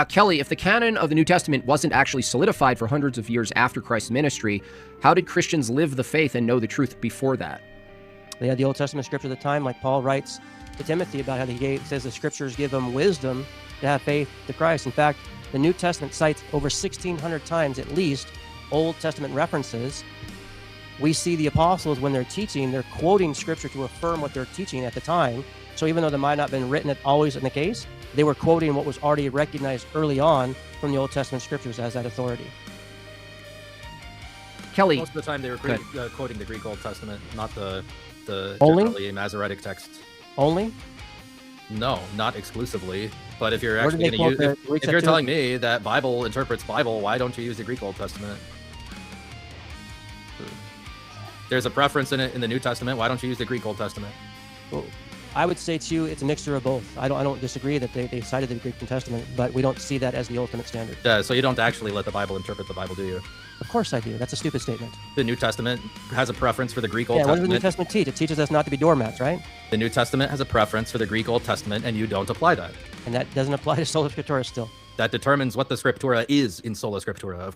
Kelly, if the canon of the New Testament wasn't actually solidified for hundreds of years after Christ's ministry, how did Christians live the faith and know the truth before that? They had the Old Testament scripture at the time, like Paul writes to Timothy about how says the scriptures give them wisdom to have faith to Christ. In fact, the New Testament cites over 1,600 times at least Old Testament references. We see the apostles, when they're teaching, they're quoting scripture to affirm what they're teaching at the time. So even though they might not have been written always in the case, they were quoting what was already recognized early on from the Old Testament scriptures as that authority. Kelly, most of the time they were quoting the Greek Old Testament, not the Only? generally Masoretic text. Only? No, not exclusively. But if you're Where did actually they going to quote use, the if you're telling me that Bible interprets Bible, why don't you use the Greek Old Testament? There's a preference in it in the New Testament. Why don't you use the Greek Old Testament? Well, I would say to you, it's a mixture of both. I don't disagree that they cited the Greek New Testament, but we don't see that as the ultimate standard. So you don't actually let the Bible interpret the Bible, do you? Of course I do. That's a stupid statement. The New Testament has a preference for the Greek Old What Testament. does the New Testament teach? It teaches us not to be doormats, right? The New Testament has a preference for the Greek Old Testament, and you don't apply that. And that doesn't apply to Sola Scriptura still. That determines what the Scriptura is in Sola Scriptura.